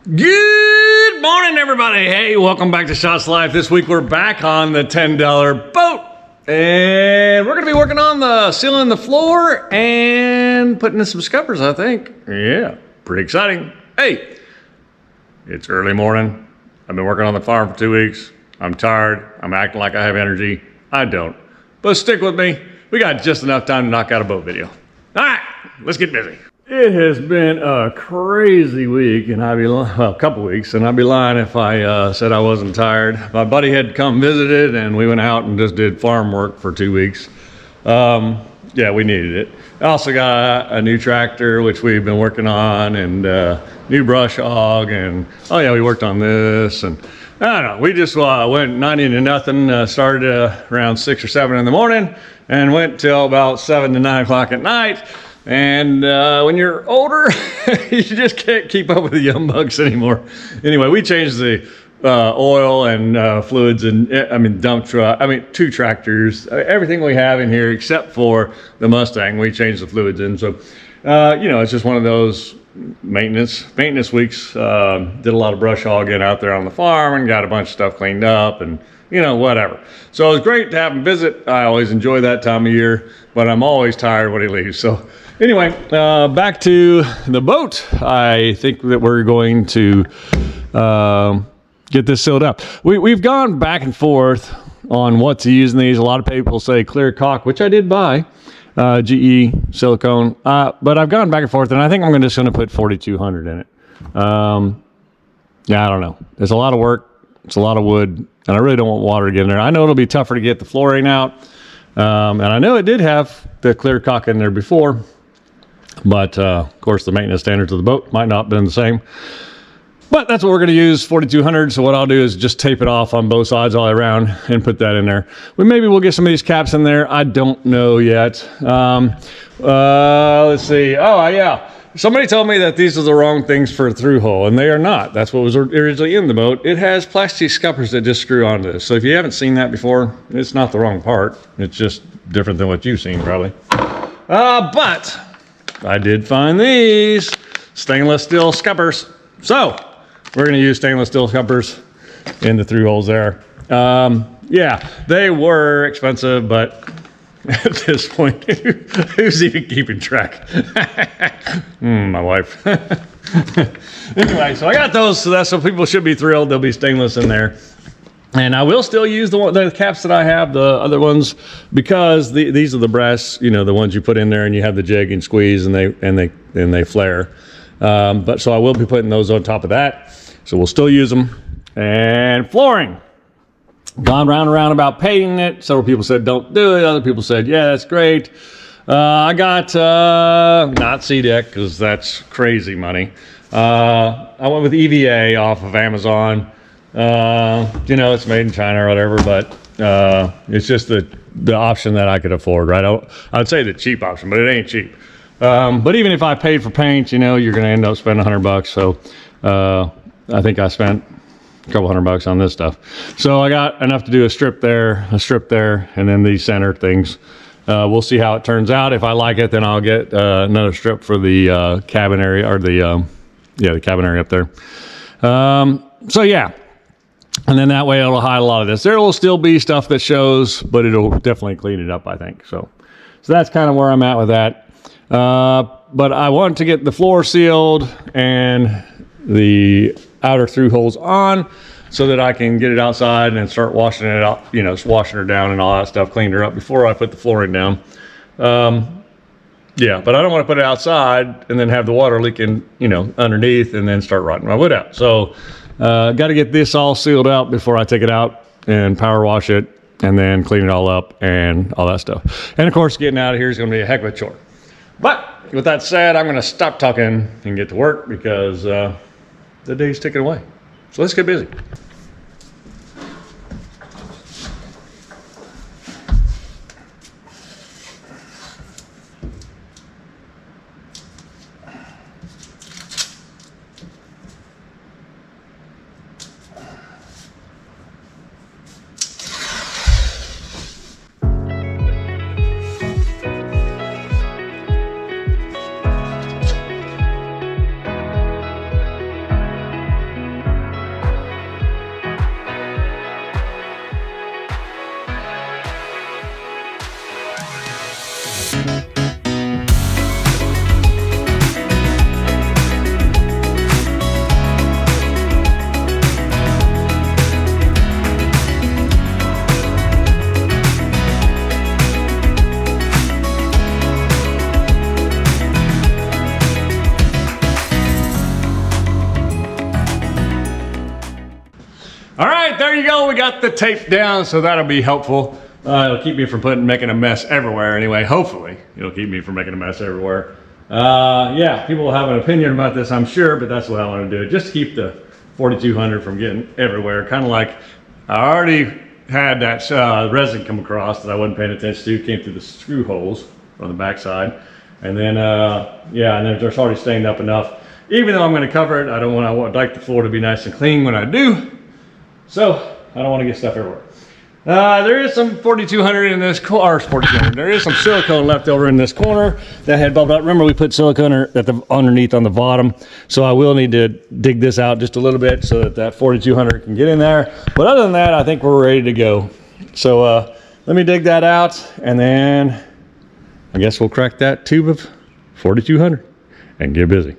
Good morning, everybody. Hey, welcome back to Shots Life. This week we're back on the $10 boat. And we're going to be working on the sealing the floor and putting in some scuppers, I think. Yeah, pretty exciting. Hey, it's early morning. I've been working on the farm for 2 weeks. I'm tired. I'm acting like I have energy. I don't. But stick with me. We got just enough time to knock out a boat video. All right, let's get busy. It has been a crazy week, and a couple weeks, and I'd be lying if I said I wasn't tired. My buddy had come visited, and we went out and just did farm work for 2 weeks. Yeah, we needed it. I also got a new tractor, which we've been working on, and new brush hog, and oh yeah, we worked on this, and I don't know. We just went 90 to nothing. Started around 6 or 7 in the morning, and went till about 7 to 9 o'clock at night. And when you're older, you just can't keep up with the young bucks anymore. Anyway, we changed the oil and fluids and dump truck. 2 tractors, everything we have in here except for the Mustang, we changed the fluids in. So, it's just one of those maintenance weeks. Did a lot of brush hogging out there on the farm and got a bunch of stuff cleaned up and whatever. So it was great to have him visit. I always enjoy that time of year, but I'm always tired when he leaves. So anyway, back to the boat. I think that we're going to get this sealed up. We've gone back and forth on what to use in these. A lot of people say clear caulk, which I did buy, GE silicone, but I've gone back and forth, and I think I'm just going to put 4200 in it. Yeah, I don't know. It's a lot of work. It's a lot of wood, and I really don't want water to get in there. I know it'll be tougher to get the flooring out, and I know it did have the clear caulk in there before, but of course the maintenance standards of the boat might not have been the same. But that's what we're going to use, 4200. So what I'll do is just tape it off on both sides all around and put that in there. Maybe we'll get some of these caps in there. I don't know yet. Let's see. Oh, yeah. Somebody told me that these are the wrong things for a through hole, and they are not. That's what was originally in the boat. It has plastic scuppers that just screw onto this. So if you haven't seen that before, it's not the wrong part. It's just different than what you've seen probably. But I did find these stainless steel scuppers. So we're going to use stainless steel scuppers in the through holes there. Yeah, they were expensive, but at this point, who's even keeping track? My wife. Anyway, so I got those, so people should be thrilled. They'll be stainless in there. And I will still use the caps that I have, the other ones, because these are the brass, the ones you put in there and you have the jig and squeeze and they flare. But so I will be putting those on top of that. So we'll still use them. And flooring. Gone round and round about painting it. Several people said don't do it. Other people said, yeah, that's great. I got not C-Deck because that's crazy money. I went with EVA off of Amazon. It's made in China or whatever, but it's just the option that I could afford, right? I'd say the cheap option, but it ain't cheap. But even if I paid for paint, you're going to end up spending $100. So I think I spent a couple $100 on this stuff. So I got enough to do a strip there, and then these center things. We'll see how it turns out. If I like it, then I'll get another strip for the cabin area, or the cabin area up there. So yeah. And then that way it'll hide a lot of this. There will still be stuff that shows, but it'll definitely clean it up, I think. So that's kind of where I'm at with that. But I want to get the floor sealed and the outer through holes on so that I can get it outside and start washing it out, washing her down and all that stuff, clean her up before I put the flooring down. Yeah, but I don't want to put it outside and then have the water leaking, underneath and then start rotting my wood out. So got to get this all sealed out before I take it out and power wash it and then clean it all up and all that stuff. And of course, getting out of here is going to be a heck of a chore. But with that said, I'm going to stop talking and get to work because the day's ticking away. So let's get busy. there you go. We got the tape down, so that'll be helpful. It'll keep me from making a mess everywhere anyway. Hopefully, it'll keep me from making a mess everywhere. Yeah, people will have an opinion about this, I'm sure, but that's what I want to do. Just keep the 4200 from getting everywhere. Kind of like I already had that resin come across that I wasn't paying attention to. Came through the screw holes on the backside. And then, yeah, and there's already stained up enough. Even though I'm going to cover it, I would like the floor to be nice and clean when I do. So I don't want to get stuff everywhere. There is some 4200 in this corner, 4200. There is some silicone left over in this corner that had bubbled up. Remember, we put silicone underneath on the bottom. So I will need to dig this out just a little bit so that 4200 can get in there. But other than that, I think we're ready to go. So let me dig that out, and then I guess we'll crack that tube of 4200 and get busy.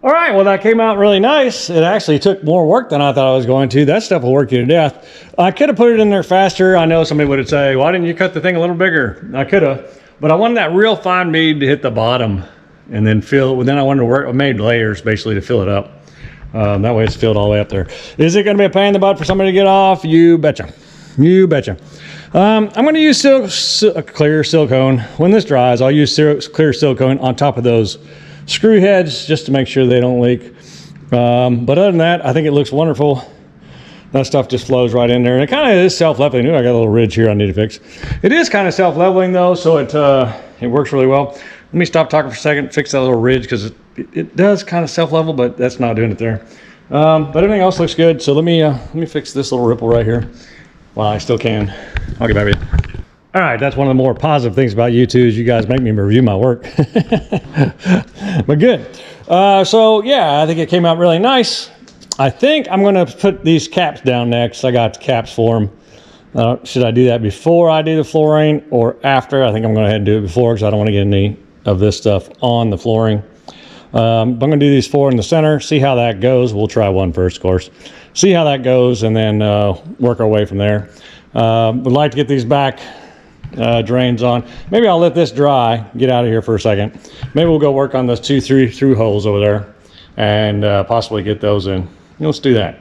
All right, well, that came out really nice. It actually took more work than I thought I was going to. That stuff will work you to death. I could have put it in there faster. I know somebody would say, why didn't you cut the thing a little bigger? I could have, but I wanted that real fine bead to hit the bottom and then fill. Then I wanted to work, I made layers basically to fill it up. That way it's filled all the way up there. Is it going to be a pain in the butt for somebody to get off? You betcha. You betcha. I'm going to use clear silicone. When this dries, I'll use clear silicone on top of those screw heads just to make sure they don't leak. But other than that, I think it looks wonderful. that stuff just flows right in there. And it kind of is self-leveling. Ooh, I got a little ridge here I need to fix. It is kind of self-leveling though, so it works really well. Let me stop talking for a second, fix that little ridge, because it does kind of self-level, but that's not doing it there. But everything else looks good. So let me fix this little ripple right here while I still can. I'll get back with you. All right, that's one of the more positive things about YouTube is you guys make me review my work. But good. So yeah, I think it came out really nice. I think I'm gonna put these caps down next. I got the caps for them. Should I do that before I do the flooring or after? I think I'm going to go ahead and do it before because I don't want to get any of this stuff on the flooring. But I'm going to do these 4 in the center, see how that goes. We'll try one first, of course. See how that goes and then work our way from there. Would like to get these back drains on. Maybe I'll let this dry, get out of here for a second. Maybe we'll go work on those 2 through holes over there and possibly get those in. Let's do that.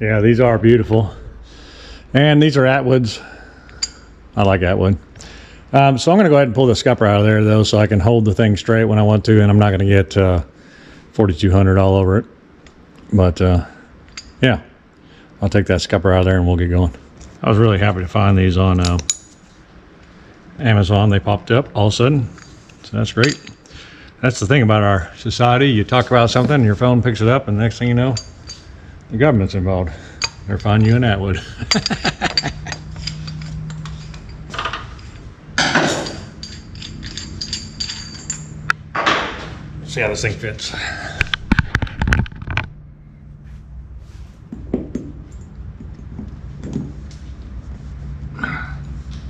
Yeah, these are beautiful. And these are Atwoods. I like Atwood. So I'm going to go ahead and pull the scupper out of there though, so I can hold the thing straight when I want to, and I'm not going to get 4200 all over it. But yeah, I'll take that scupper out of there and we'll get going. I was really happy to find these on Amazon. They popped up all of a sudden, so that's great. That's the thing about our society. You talk about something, and your phone picks it up, and the next thing you know, the government's involved. They're finding you in Atwood. See how this thing fits.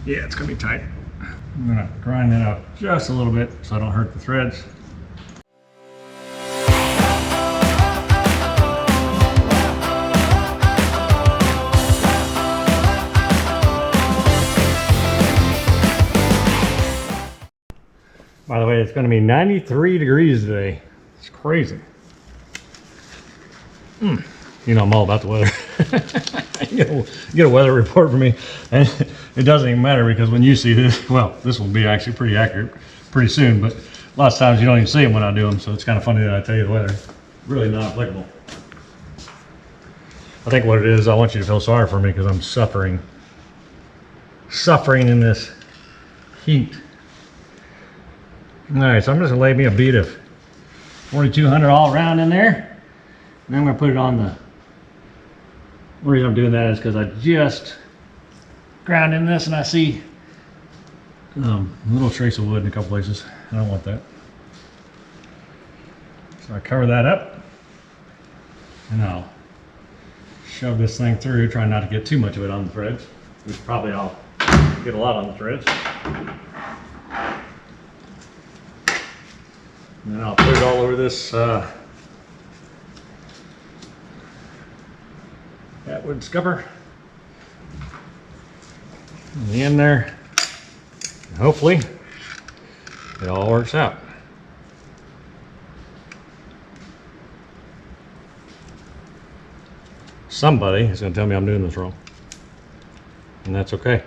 Yeah, it's gonna be tight. I'm gonna grind that up just a little bit so I don't hurt the threads. By the way, it's going to be 93 degrees today. It's crazy. You know, I'm all about the weather. You get a weather report from me, and it doesn't even matter because when you see this, well, this will be actually pretty accurate pretty soon, but lots of times you don't even see them when I do them, so it's kind of funny that I tell you the weather. Really not applicable. I think what it is, I want you to feel sorry for me because I'm suffering in this heat. All right, so I'm just gonna lay me a bead of 4200 all around in there. And I'm gonna put it on the, the reason I'm doing that is because I just ground in this and I see a little trace of wood in a couple places. I don't want that. So I cover that up and I'll shove this thing through, try not to get too much of it on the threads, which probably I'll get a lot on the threads. And then I'll put it all over this Atwood scupper in the end there. And hopefully it all works out. Somebody is going to tell me I'm doing this wrong, and that's okay.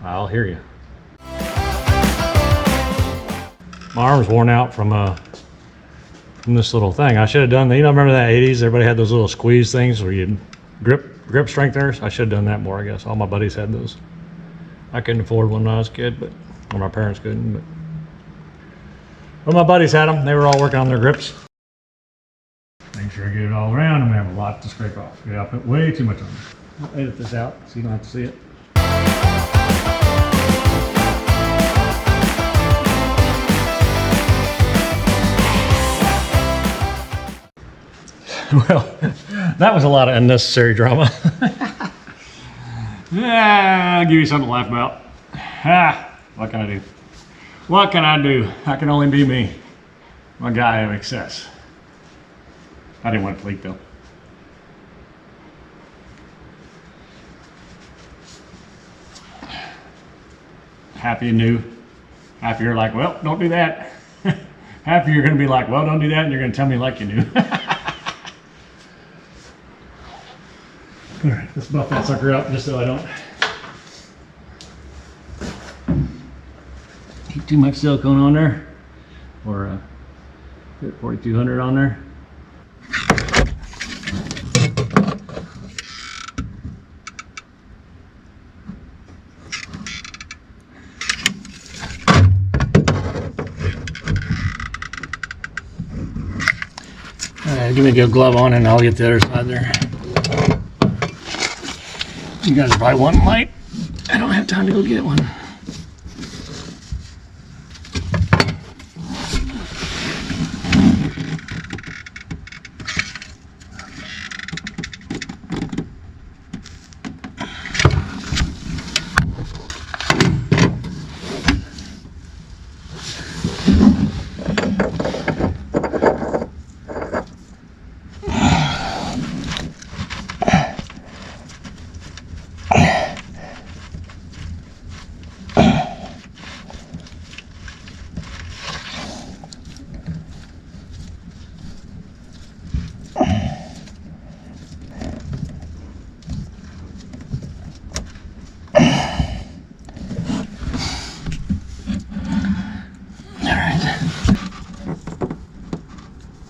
I'll hear you. My arm's worn out from this little thing. I should have done, you know, remember that 80s? Everybody had those little squeeze things where you grip strengtheners. I should have done that more, I guess. All my buddies had those. I couldn't afford one when I was a kid, but or my parents couldn't. But well, my buddies had them. They were all working on their grips. Make sure I get it all around. I'm gonna have a lot to scrape off. Yeah, I put way too much on there. I'll edit this out so you don't have to see it. Well, that was a lot of unnecessary drama. Yeah, I'll give you something to laugh about. What can I do? What can I do? I can only be me. I'm a guy of excess. I didn't want to leak though. Happy and new. Happy you're like, well, don't do that. Happy you're going to be like, well, don't do that, and you're going to tell me like you knew. All right, let's buff that sucker up just so I don't keep too much silicone on there, or put 4200 on there. give me a good glove on and I'll get the other side there. You guys probably want light. I don't have time to go get one.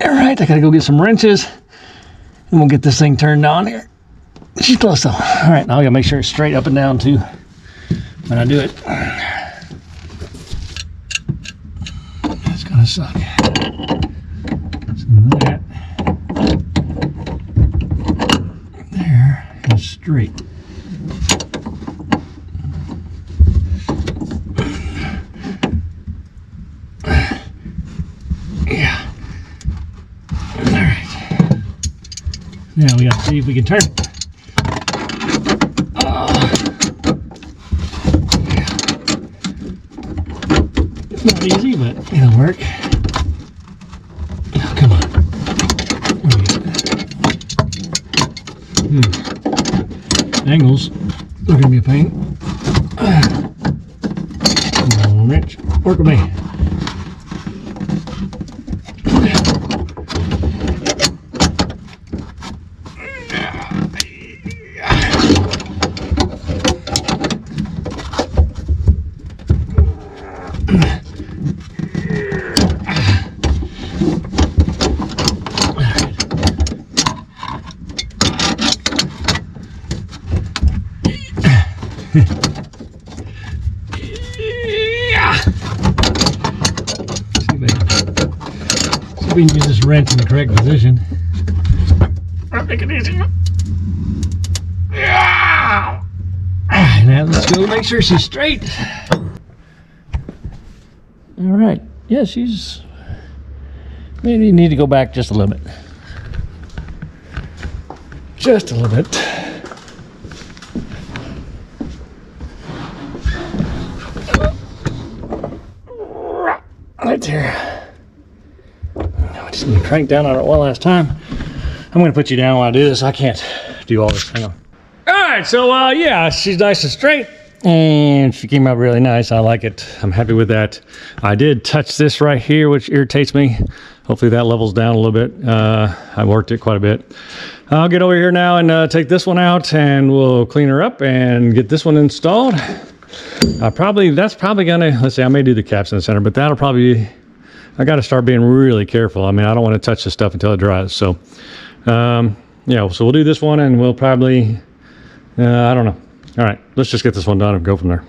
Alright, I gotta go get some wrenches and we'll get this thing turned on here. She's close though. Alright, now I gotta make sure it's straight up and down too when I do it. That's gonna suck. So that there is straight. Yeah. Alright. Now we gotta see if we can turn it. It's not easy, but it'll work. Oh, come on. Angles are gonna be a pain. Come on, Rich. Work with me. See if we can get this wrench in the correct position. Make it easy. Yeah. Now let's go make sure she's straight. All right. Yeah, she's. Maybe you need to go back just a little bit. Just a little bit. Right there. Now I just need to crank down on it one last time. I'm going to put you down while I do this. I can't do all this. Hang on. All right, so yeah, she's nice and straight, and she came out really nice. I like it. I'm happy with that. I did touch this right here, which irritates me. Hopefully that levels down a little bit. I worked it quite a bit. I'll get over here now and take this one out, and we'll clean her up and get this one installed. That's probably gonna, let's see, I may do the caps in the center, but that'll probably, I got to start being really careful. I mean, I don't want to touch this stuff until it dries. So, yeah, so we'll do this one and we'll probably, I don't know. All right, let's just get this one done and go from there.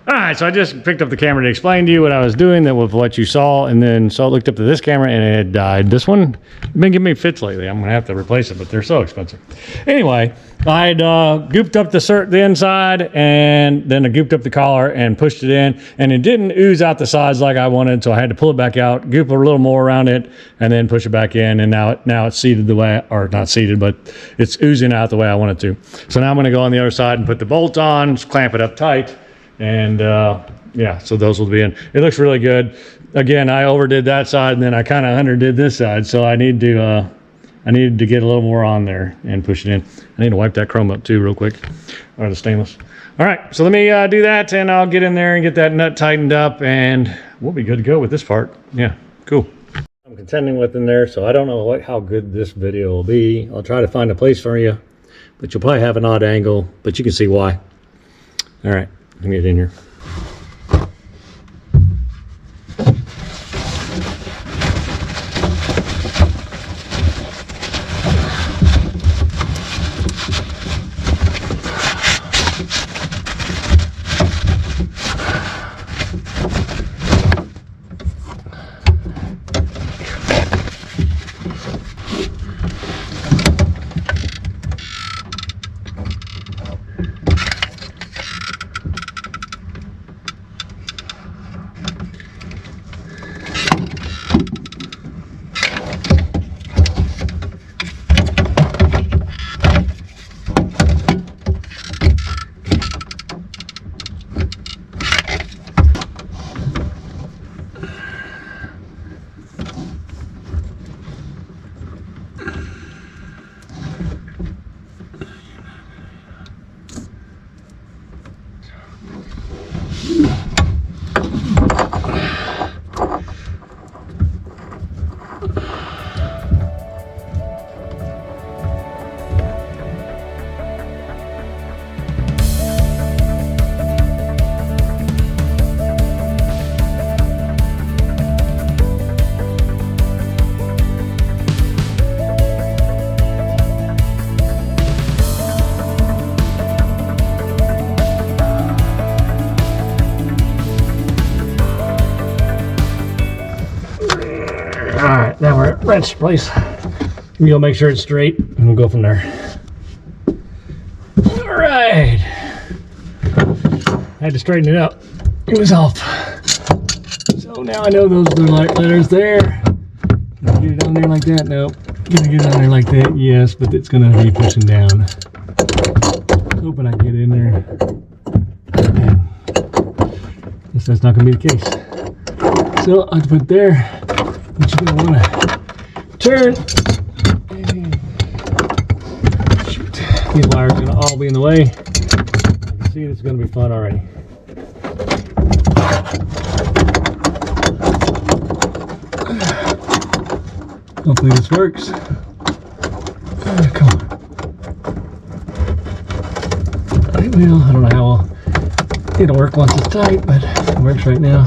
All right, so I just picked up the camera to explain to you what I was doing, that with what you saw, and then so I looked up to this camera and it died. This one been giving me fits lately. I'm gonna have to replace it, but they're so expensive. Anyway, I'd gooped up the inside, and then I gooped up the collar and pushed it in, and it didn't ooze out the sides like I wanted, so I had to pull it back out, goop a little more around it, and then push it back in, and now it's seated the way, or not seated, but it's oozing out the way I want it to. So now I'm gonna go on the other side and put the bolt on, clamp it up tight. And yeah, so those will be in. It looks really good. Again, I overdid that side, and then I kind of underdid this side, so I needed to get a little more on there and push it in. I need to wipe that chrome up too real quick, or the stainless. All right, so let me do that, and I'll get in there and get that nut tightened up, and we'll be good to go with this part. Yeah, cool. I'm contending with in there, so I don't know how good this video will be. I'll try to find a place for you, but you'll probably have an odd angle, but you can see why. All right. Let me get in here. wrench place. We'll make sure it's straight and we'll go from there. All right. I had to straighten it up. It was off. So now I know those are the light letters there. Can I get it on there like that? Nope. Can I get it on there like that? Yes, but it's gonna be pushing down. Hoping I can get in there. Guess that's not gonna be the case. So I'll put it there. But you're gonna wanna turn. Shoot. These wires are gonna all be in the way. I can see this is gonna be fun already. Hopefully this works. Come on. It will. I don't know how well it'll work once it's tight, but it works right now.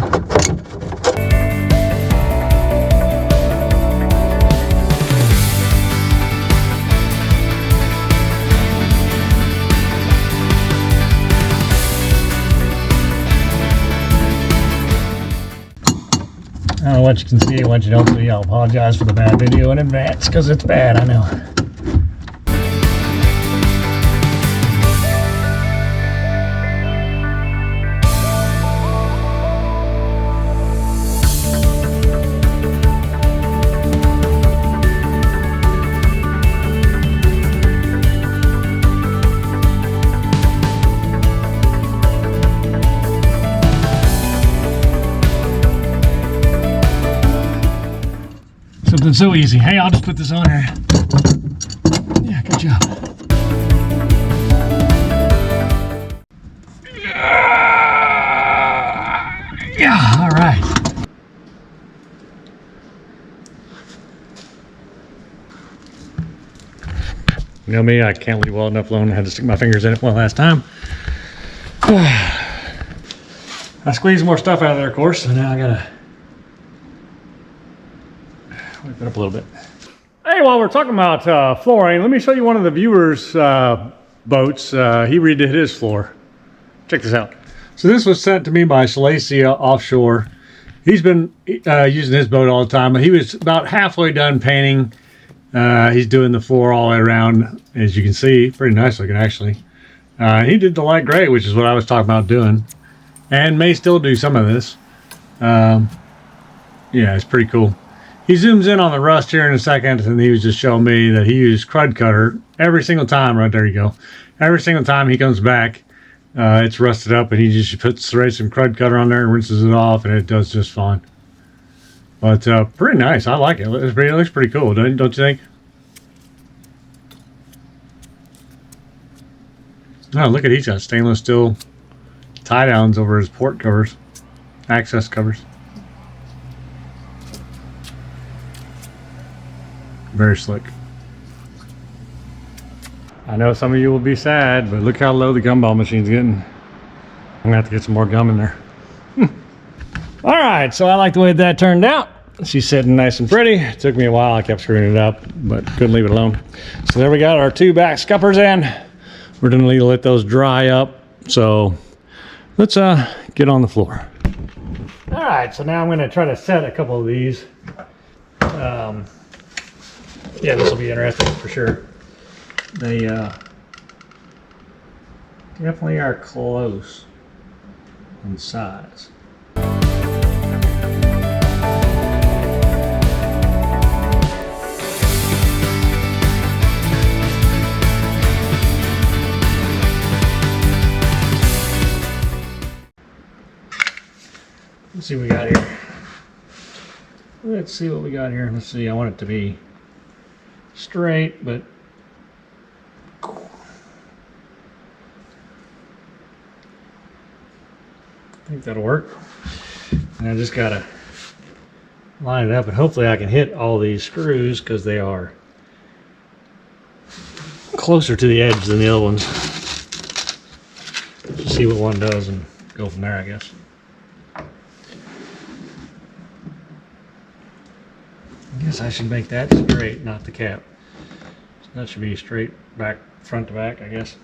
I don't know what you can see and what you don't see. I'll apologize for the bad video in advance because it's bad, I know. Something so easy. Hey, I'll just put this on here. Yeah, good job. Yeah, all right. You know me, I can't leave well enough alone. I had to stick my fingers in it one last time. I squeezed more stuff out of there, of course, so now I gotta whip it up a little bit. Hey, while we're talking about flooring, let me show you one of the viewers' boats. He redid his floor. Check this out. So this was sent to me by Silesia Offshore. He's been using his boat all the time, but he was about halfway done painting. He's doing the floor all the way around, as you can see. Pretty nice looking, actually. He did the light gray, which is what I was talking about doing, and may still do some of this. Yeah, it's pretty cool. He zooms in on the rust here in a second, and he was just showing me that he used crud cutter every single time. Right there you go. Every single time he comes back, it's rusted up, and he just puts some crud cutter on there and rinses it off, and it does just fine. But pretty nice. I like it. It looks pretty cool, don't you think? Oh, look at, he's got stainless steel tie downs over his port covers, access covers. Very slick. I know some of you will be sad, but look how low the gumball machine's getting. I'm gonna have to get some more gum in there. All right, so I like the way that turned out. She's sitting nice and pretty. It took me a while. I kept screwing it up, but couldn't leave it alone. So there we got our two back scuppers in. We're gonna need to let those dry up. So let's get on the floor. All right, so now I'm gonna try to set a couple of these. Yeah, this will be interesting for sure. They definitely are close in size. Let's see what we got here. Let's see what we got here. Let's see, I want it to be straight, but I think that'll work. And I just gotta line it up, and hopefully I can hit all these screws because they are closer to the edge than the other ones. Just see what one does and go from there, I guess. I guess I should make that straight, not the cap. So that should be straight back, front to back, I guess.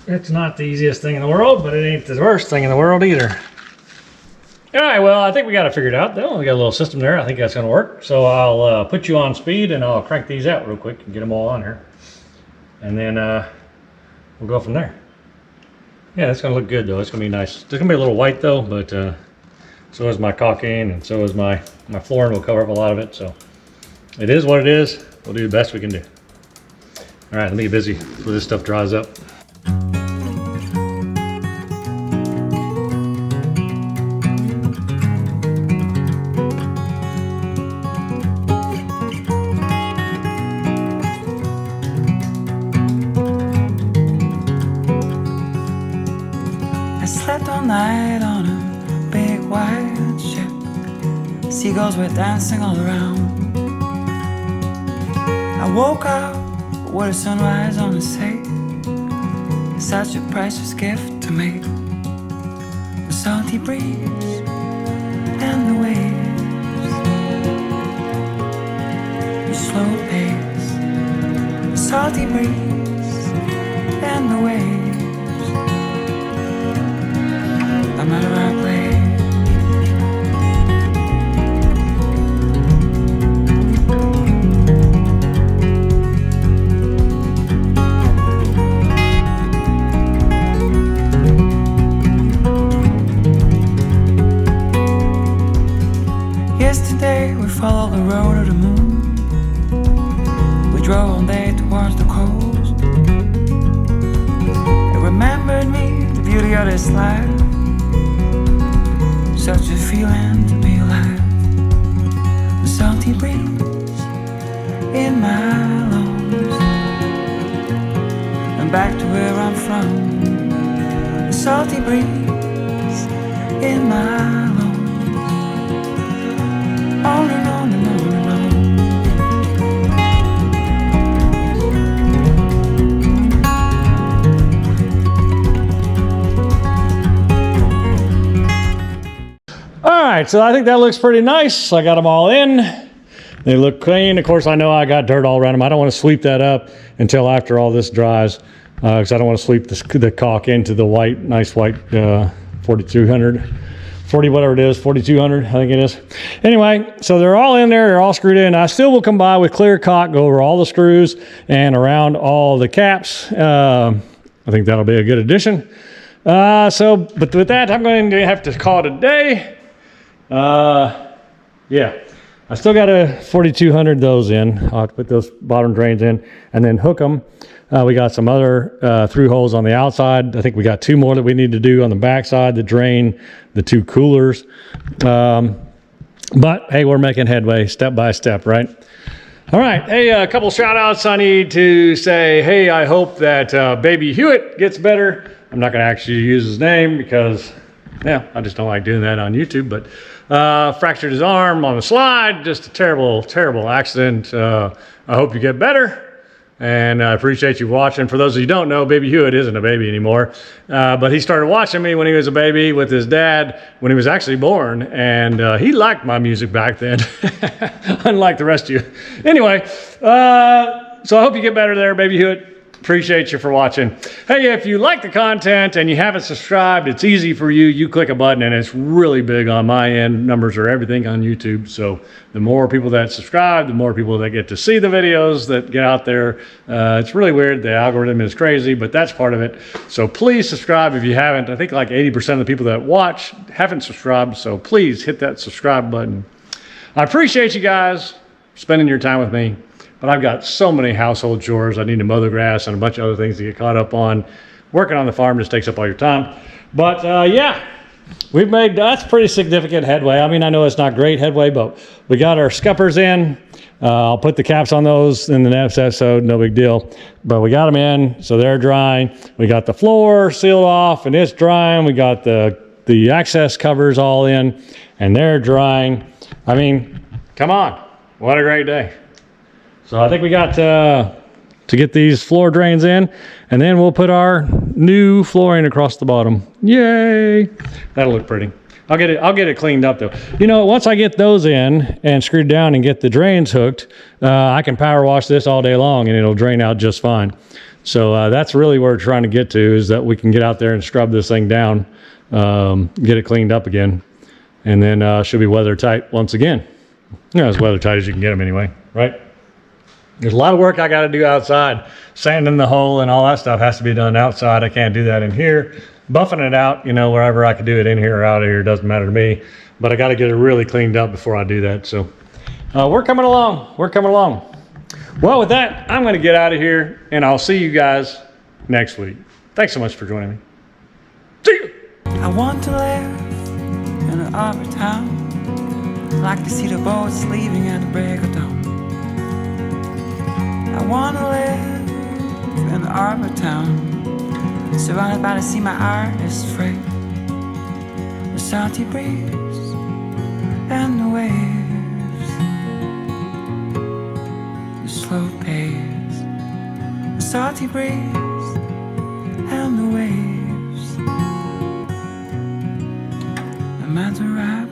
It's not the easiest thing in the world, but it ain't the worst thing in the world either. All right, well, I think we got it figured out though. We got a little system there. I think that's gonna work. So I'll put you on speed and I'll crank these out real quick and get them all on here. And then we'll go from there. Yeah, that's gonna look good though. It's gonna be nice. There's gonna be a little white though, but so is my caulking and so is my flooring will cover up a lot of it. So it is what it is. We'll do the best we can do. All right, let me get busy before this stuff dries up. I slept all night on a big white ship. Seagulls were dancing all around. I woke up with a sunrise on the sea. Such a priceless gift to me. The salty breeze and the waves, the slow pace. The salty breeze and the waves. I'm at a right place. Yesterday we followed the road of the moon. We drove all day towards the coast. It remembered me the beauty of this life. Such a feeling to be alive. The salty breeze in my lungs. And back to where I'm from. The salty breeze in my lungs. On and on and on and on. All right, so I think that looks pretty nice. I got them all in. They look clean. Of course, I know I got dirt all around them. I don't want to sweep that up until after all this dries, because I don't want to sweep the caulk into the white, nice white 4200. 40 whatever it is, 4200 I think it is. Anyway, so they're all in there, they're all screwed in. I still will come by with clear caulk, go over all the screws and around all the caps. I think that'll be a good addition. But with that, I'm going to have to call it a day. Yeah, I still got a 4200 those in. I'll have to put those bottom drains in and then hook them. We got some other through holes on the outside. I think we got two more that we need to do on the back side to drain the two coolers. But hey, we're making headway step by step, right? All right. Hey, a couple shout outs. I need to say, hey, I hope that Baby Hewitt gets better. I'm not going to actually use his name because, yeah, I just don't like doing that on YouTube. But fractured his arm on the slide. Just a terrible, terrible accident. I hope you get better. And I appreciate you watching. For those of you who don't know, Baby Hewitt isn't a baby anymore. But he started watching me when he was a baby with his dad when he was actually born. And he liked my music back then, unlike the rest of you. Anyway, so I hope you get better there, Baby Hewitt. Appreciate you for watching. Hey, if you like the content and you haven't subscribed, it's easy for you. You click a button and it's really big on my end. Numbers are everything on YouTube. So the more people that subscribe, the more people that get to see the videos that get out there. It's really weird. The algorithm is crazy, but that's part of it. So please subscribe if you haven't. I think like 80% of the people that watch haven't subscribed. So please hit that subscribe button. I appreciate you guys spending your time with me. But I've got so many household chores. I need to mow the grass and a bunch of other things to get caught up on. Working on the farm just takes up all your time. But yeah, we've made, that's pretty significant headway. I mean, I know it's not great headway, but we got our scuppers in. I'll put the caps on those in the next episode, no big deal. But we got them in, so they're drying. We got the floor sealed off and it's drying. We got the access covers all in and they're drying. I mean, come on, what a great day. So I think we got to get these floor drains in, and then we'll put our new flooring across the bottom. Yay! That'll look pretty. I'll get it cleaned up though. You know, once I get those in and screwed down and get the drains hooked, I can power wash this all day long and it'll drain out just fine. So that's really where we're trying to get to, is that we can get out there and scrub this thing down, get it cleaned up again, and then she'll be weather tight once again. You know, as weather tight as you can get them anyway, right? There's a lot of work I got to do outside. Sanding the hole and all that stuff has to be done outside. I can't do that in here. Buffing it out, you know, wherever I could do it, in here or out of here, doesn't matter to me. But I got to get it really cleaned up before I do that. So we're coming along. We're coming along. Well, with that, I'm going to get out of here, and I'll see you guys next week. Thanks so much for joining me. See you. I want to live in an arbor town. Like to see the boats leaving at the break of dawn. I want to live in an arbor town, surrounded by the sea my art is free. The salty breeze and the waves, the slow pace. The salty breeze and the waves. The man's a rap